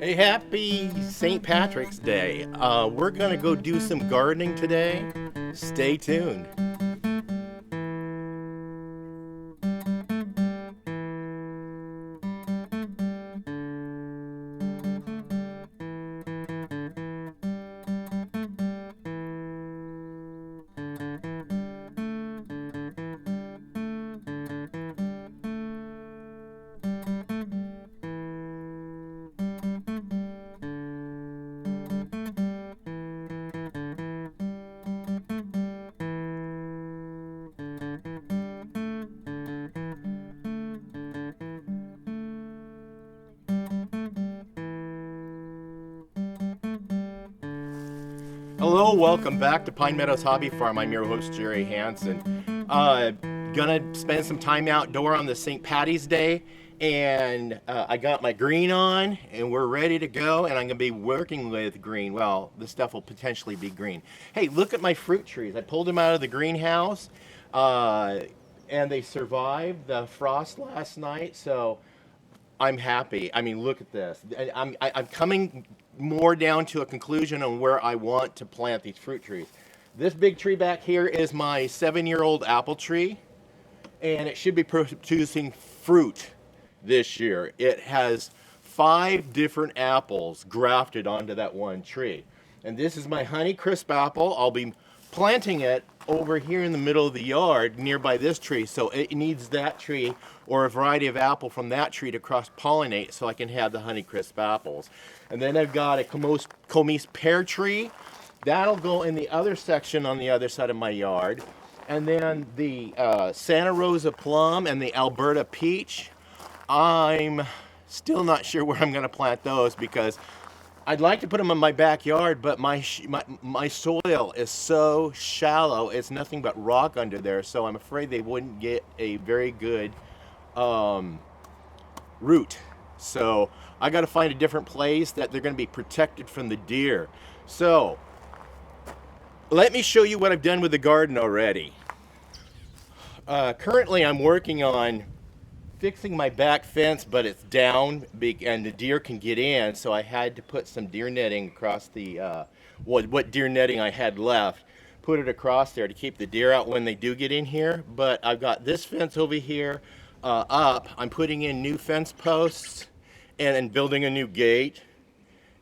Hey, happy St. Patrick's Day. We're gonna go do some gardening today. Stay tuned. Hello, welcome back to Pine Meadows Hobby Farm. I'm your host, Jerry Hansen. Gonna spend some time outdoor on the St. Patty's Day, and I got my green on, and we're ready to go, and I'm gonna be working with green. Well, the stuff will potentially be green. Hey, look at my fruit trees. I pulled them out of the greenhouse, and they survived the frost last night, so I'm happy. I mean, look at this. I'm coming more down to a conclusion on where I want to plant these fruit trees. This big tree back here is my 7-year-old apple tree, and it should be producing fruit this year. It has 5 different apples grafted onto that one tree. And this is my Honeycrisp apple. I'll be planting it over here in the middle of the yard nearby this tree, so it needs that tree or a variety of apple from that tree to cross-pollinate so I can have the Honeycrisp apples. And then I've got a Come's pear tree. That'll go in the other section on the other side of my yard. And then the Santa Rosa plum and the Alberta peach. I'm still not sure where I'm going to plant those because I'd like to put them in my backyard, but my soil is so shallow. It's nothing but rock under there, so I'm afraid they wouldn't get a very good root. So I got to find a different place that they're going to be protected from the deer. So let me show you what I've done with the garden already. Currently I'm working on fixing my back fence, but it's down and the deer can get in, so I had to put some deer netting across the what deer netting I had left, put it across there to keep the deer out when they do get in here. But I've got this fence over here up. I'm putting in new fence posts and building a new gate,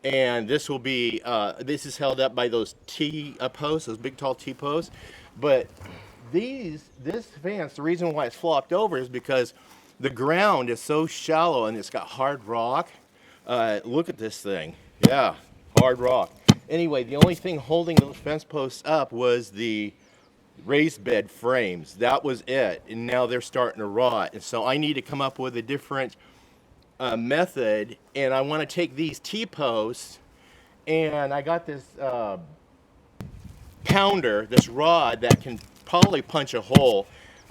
and this will be this is held up by those T posts, those big tall T posts. But this fence, the reason why it's flopped over is because the ground is so shallow and it's got hard rock. Look at this thing. Yeah, hard rock. Anyway, the only thing holding those fence posts up was the raised bed frames. That was it. And now they're starting to rot. And so I need to come up with a different method. And I want to take these T-posts, and I got this pounder, this rod that can probably punch a hole,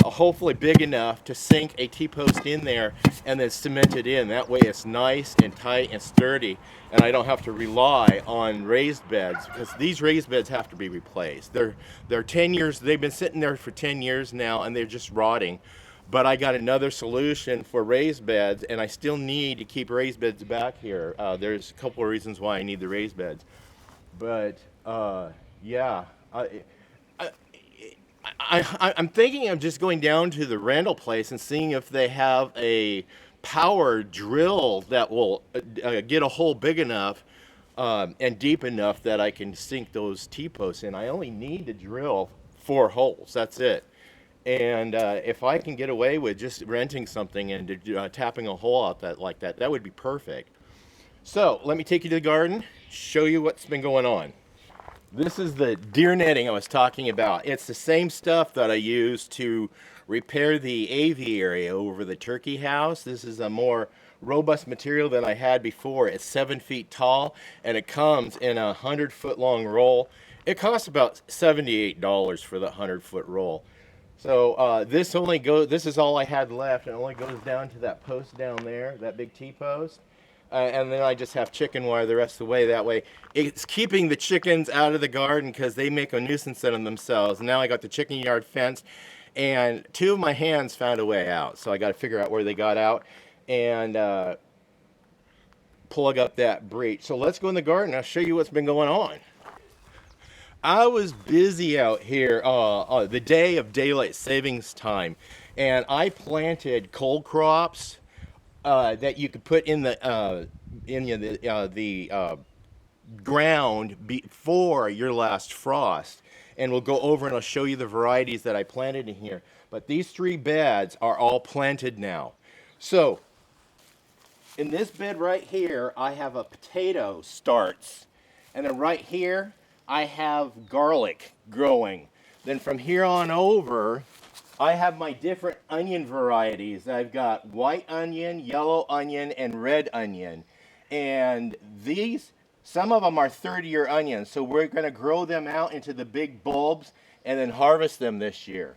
hopefully big enough to sink a T-post in there and then cement it in. That way it's nice and tight and sturdy, and I don't have to rely on raised beds, because these raised beds have to be replaced. They're 10 years, they've been sitting there for 10 years now, and they're just rotting. But I got another solution for raised beds, and I still need to keep raised beds back here. There's a couple of reasons why I need the raised beds. But yeah. I'm thinking of just going down to the rental place and seeing if they have a power drill that will get a hole big enough and deep enough that I can sink those T-posts in. I only need to drill 4 holes, that's it. And if I can get away with just renting something and tapping a hole out like that, that would be perfect. So let me take you to the garden, show you what's been going on. This is the deer netting I was talking about. It's the same stuff that I used to repair the aviary over the turkey house. This is a more robust material than I had before. It's 7 feet tall, and it comes in a 100-foot long roll. It costs about $78 for the 100-foot roll. So this is all I had left, and it only goes down to that post down there, that big T-post. And then I just have chicken wire the rest of the way. That way it's keeping the chickens out of the garden because they make a nuisance out of themselves. And now I got the chicken yard fence, and 2 of my hands found a way out. So I got to figure out where they got out. And plug up that breach. So let's go in the garden. I'll show you what's been going on. I was busy out here the day of daylight savings time, and I planted cold crops that you could put in the ground before your last frost. And we'll go over and I'll show you the varieties that I planted in here. But these 3 beds are all planted now. So in this bed right here, I have a potato starts. And then right here, I have garlic growing. Then from here on over, I have my different onion varieties. I've got white onion, yellow onion, and red onion. And these, some of them are 30-year onions, so we're going to grow them out into the big bulbs and then harvest them this year.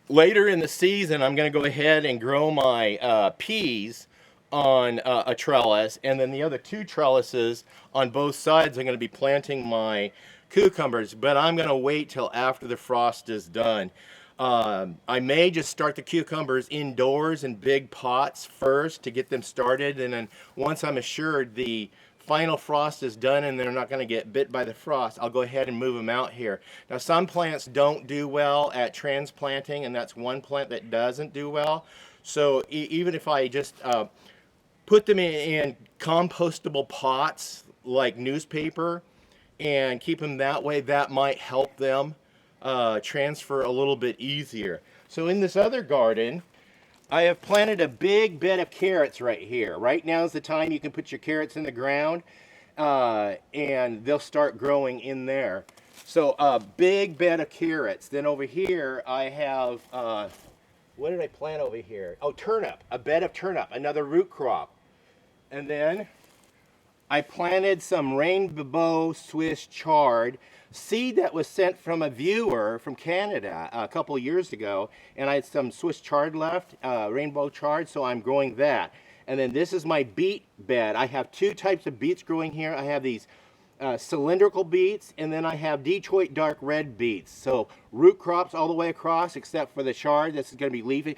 Later in the season, I'm going to go ahead and grow my peas on a trellis, and then the other 2 trellises on both sides I'm going to be planting my cucumbers, but I'm going to wait till after the frost is done. I may just start the cucumbers indoors in big pots first to get them started, and then once I'm assured the final frost is done and they're not going to get bit by the frost, I'll go ahead and move them out here. Now some plants don't do well at transplanting, and that's one plant that doesn't do well. So even if I just put them in compostable pots like newspaper and keep them that way, that might help them transfer a little bit easier. So in this other garden, I have planted a big bed of carrots right here. Right now is the time you can put your carrots in the ground and they'll start growing in there. So a big bed of carrots. Then over here I have, what did I plant over here? Oh, turnip, a bed of turnip, another root crop. And then I planted some rainbow Swiss chard, seed that was sent from a viewer from Canada a couple years ago, and I had some Swiss chard left, rainbow chard, so I'm growing that. And then this is my beet bed. I have 2 types of beets growing here. I have these cylindrical beets, and then I have Detroit dark red beets. So root crops all the way across except for the chard. This is going to be leafy.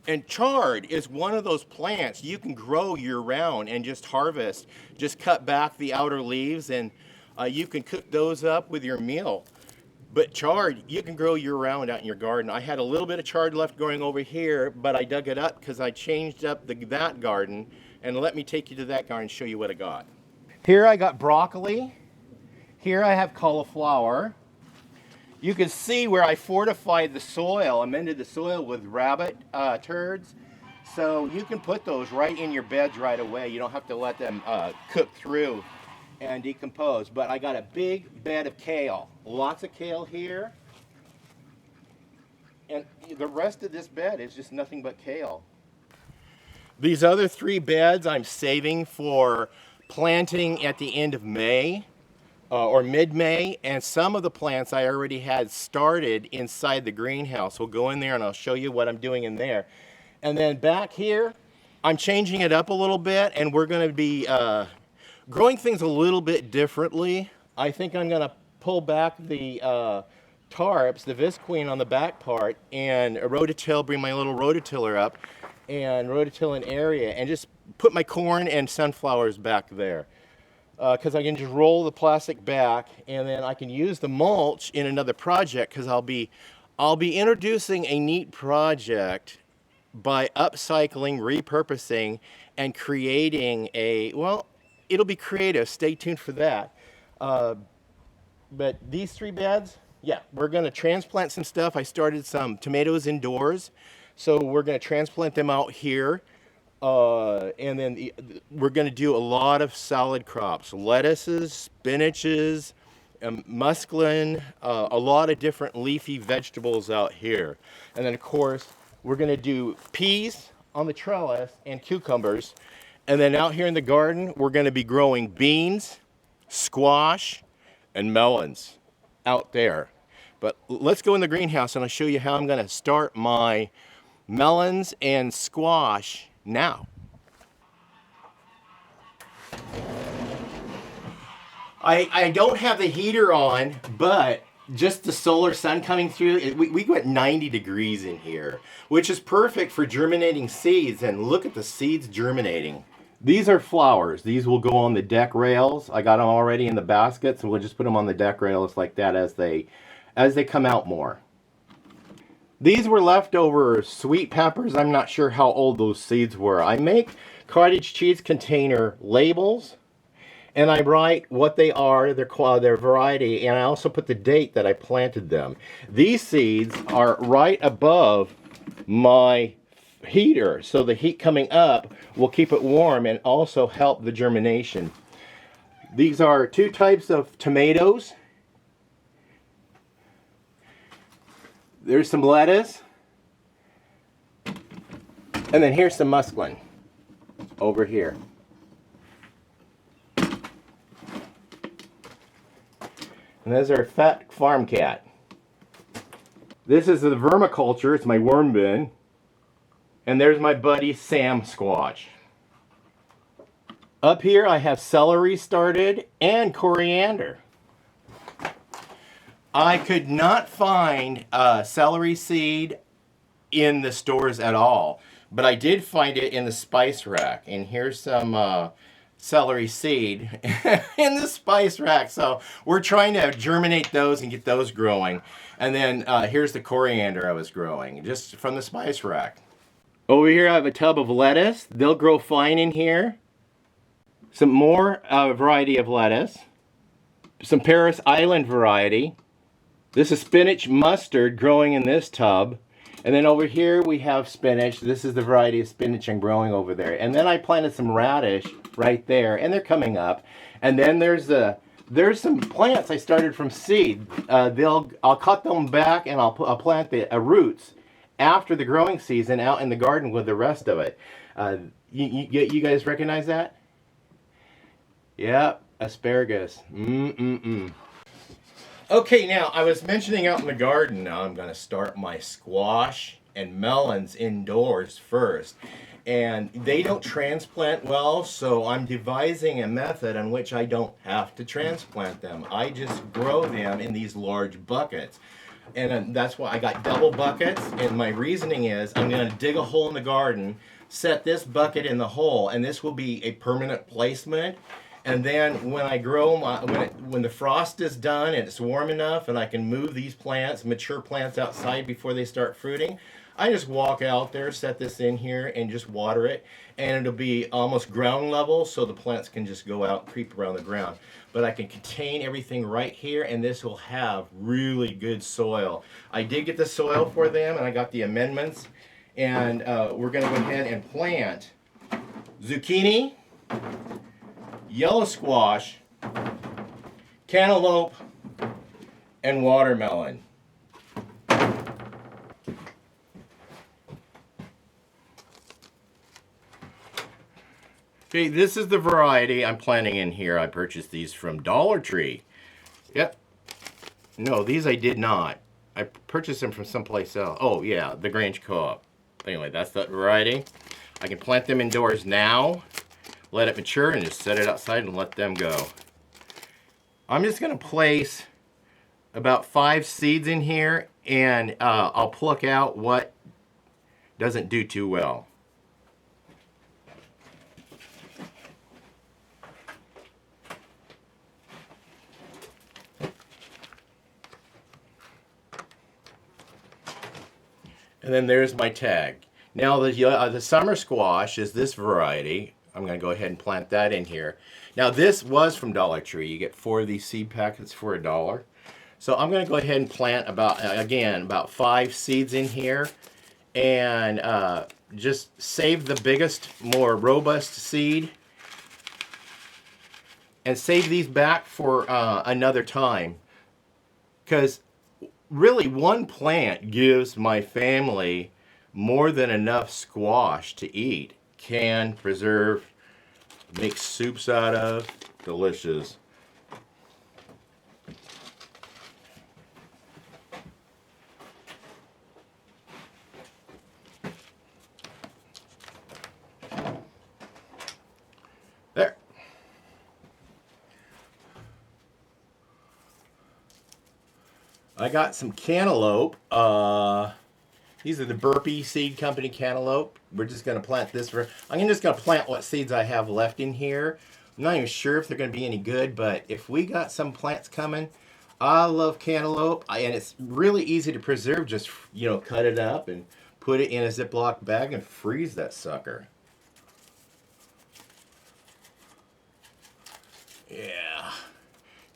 And chard is one of those plants you can grow year-round and just harvest. Just cut back the outer leaves and you can cook those up with your meal. But chard, you can grow year-round out in your garden. I had a little bit of chard left growing over here, but I dug it up because I changed up that garden. And let me take you to that garden and show you what I got. Here I got broccoli. Here I have cauliflower. You can see where I fortified the soil, amended the soil with rabbit turds. So you can put those right in your beds right away. You don't have to let them cook through and decompose. But I got a big bed of kale. Lots of kale here. And the rest of this bed is just nothing but kale. These other 3 beds I'm saving for planting at the end of May. Or mid-May, and some of the plants I already had started inside the greenhouse. We'll go in there and I'll show you what I'm doing in there. And then back here, I'm changing it up a little bit, and we're going to be growing things a little bit differently. I think I'm going to pull back the tarps, the visqueen on the back part, and bring my little rototiller up and rototill an area, and just put my corn and sunflowers back there. Because I can just roll the plastic back, and then I can use the mulch in another project, because I'll be introducing a neat project by upcycling, repurposing, and creating it'll be creative. Stay tuned for that. But these 3 beds, yeah, we're going to transplant some stuff. I started some tomatoes indoors, so we're going to transplant them out here. And then we're going to do a lot of salad crops, lettuces, spinaches, musclin, a lot of different leafy vegetables out here. And then of course we're going to do peas on the trellis and cucumbers. And then out here in the garden we're going to be growing beans, squash, and melons out there. But let's go in the greenhouse and I'll show you how I'm going to start my melons and squash now. I don't have the heater on, but just the solar sun coming through, we got 90 degrees in here, which is perfect for germinating seeds. And look at the seeds germinating. These are flowers. These will go on the deck rails. I got them already in the baskets, and we'll just put them on the deck rails like that as they come out more. These were leftover sweet peppers. I'm not sure how old those seeds were. I make cottage cheese container labels, and I write what they are, their variety, and I also put the date that I planted them. These seeds are right above my heater, so the heat coming up will keep it warm and also help the germination. These are two types of tomatoes. There's some lettuce, and then here's some muskellin over here. And there's our fat farm cat. This is the vermiculture. It's my worm bin. And there's my buddy Sam Squash. Up here I have celery started and coriander. I could not find celery seed in the stores at all, but I did find it in the spice rack. And here's some celery seed in the spice rack. So we're trying to germinate those and get those growing. And then here's the coriander I was growing, just from the spice rack. Over here I have a tub of lettuce. They'll grow fine in here. Some more variety of lettuce. Some Paris Island variety. This is spinach mustard growing in this tub. And then over here we have spinach. This is the variety of spinach I'm growing over there. And then I planted some radish right there, and they're coming up. And then there's some plants I started from seed. I'll cut them back and I'll plant the roots after the growing season out in the garden with the rest of it. You guys recognize that? Yep, asparagus. Okay, now I was mentioning out in the garden, now I'm going to start my squash and melons indoors first. And they don't transplant well, so I'm devising a method in which I don't have to transplant them. I just grow them in these large buckets. And that's why I got double buckets, and my reasoning is I'm going to dig a hole in the garden, set this bucket in the hole, and this will be a permanent placement. And then when I grow them, when the frost is done and it's warm enough and I can move these plants, mature plants outside before they start fruiting, I just walk out there, set this in here, and just water it. And it'll be almost ground level, so the plants can just go out and creep around the ground. But I can contain everything right here, and this will have really good soil. I did get the soil for them, and I got the amendments. And we're going to go ahead and plant zucchini, yellow squash, cantaloupe, and watermelon. Okay, this is the variety I'm planting in here. I purchased these from Dollar Tree. Yep. No, these I did not. I purchased them from someplace else. Oh, yeah, the Grange Co-op. Anyway, that's that variety. I can plant them indoors now, let it mature, and just set it outside and let them go. I'm just going to place about 5 seeds in here, and I'll pluck out what doesn't do too well. And then there's my tag. Now the summer squash is this variety. I'm going to go ahead and plant that in here. Now this was from Dollar Tree. You get 4 of these seed packets for $1. So I'm going to go ahead and plant about 5 seeds in here, and just save the biggest, more robust seed, and save these back for another time, because really one plant gives my family more than enough squash to eat. Can preserve, make soups out of, delicious. There. I got some cantaloupe. These are the Burpee Seed Company Cantaloupe. We're just going to plant this for... I'm just going to plant what seeds I have left in here. I'm not even sure if they're going to be any good, but if we got some plants coming, I love cantaloupe, and it's really easy to preserve. Just, you know, cut it up and put it in a Ziploc bag and freeze that sucker. Yeah.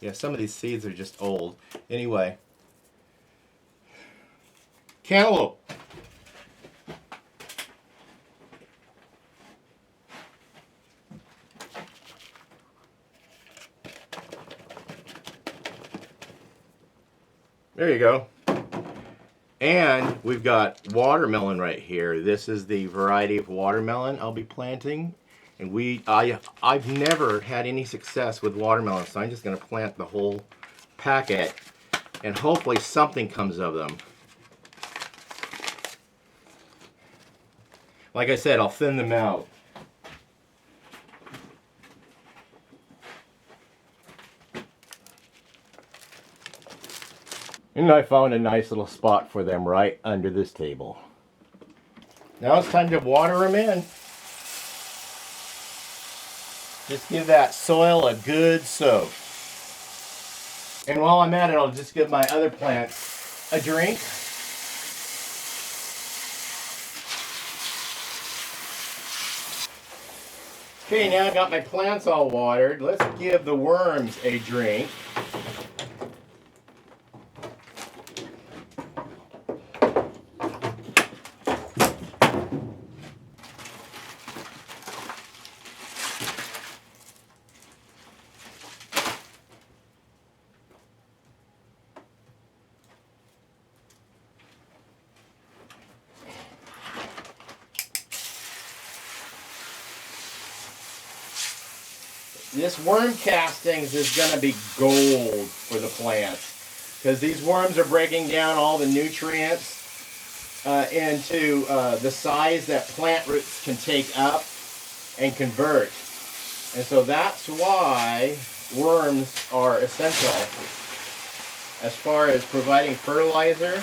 Yeah, some of these seeds are just old. Anyway. Cantaloupe. There you go. And we've got watermelon right here. This is the variety of watermelon I'll be planting. And I've never had any success with watermelon, so I'm just going to plant the whole packet, and hopefully something comes of them. Like I said, I'll thin them out. And I found a nice little spot for them right under this table. Now it's time to water them in. Just give that soil a good soak. And while I'm at it, I'll just give my other plants a drink. Okay, now I got my plants all watered. Let's give the worms a drink. This worm castings is going to be gold for the plants, because these worms are breaking down all the nutrients into the size that plant roots can take up and convert. And so that's why worms are essential as far as providing fertilizer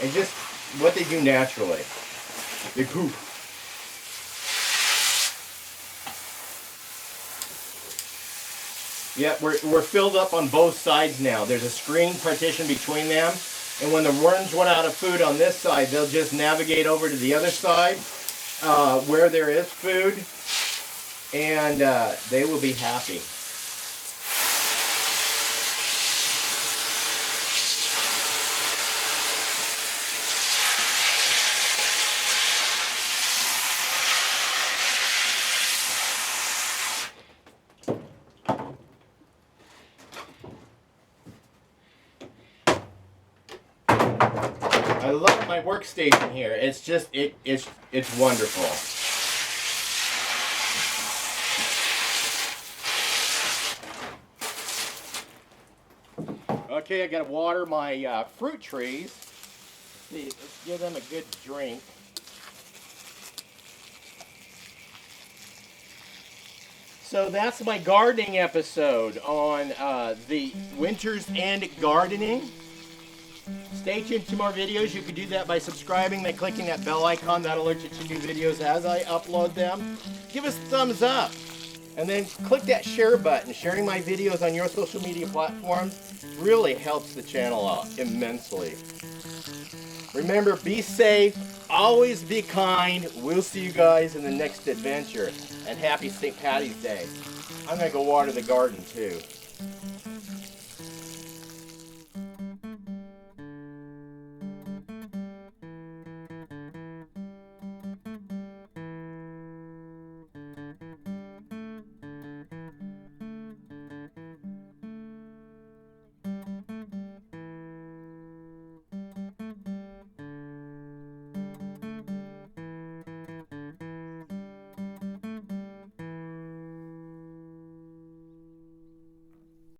and just what they do naturally. They poop. Yeah, we're filled up on both sides now. There's a screen partition between them, and when the worms run out of food on this side, they'll just navigate over to the other side where there is food, and they will be happy. I love my workstation here. It's just it's wonderful. Okay, I gotta water my fruit trees. See, let's give them a good drink. So that's my gardening episode on the winter's end gardening. Stay tuned to more videos. You can do that by subscribing, by clicking that bell icon. That'll alert you to new videos as I upload them. Give us a thumbs up. And then click that share button. Sharing my videos on your social media platforms really helps the channel out immensely. Remember, be safe. Always be kind. We'll see you guys in the next adventure. And happy St. Patty's Day. I'm going to go water the garden too.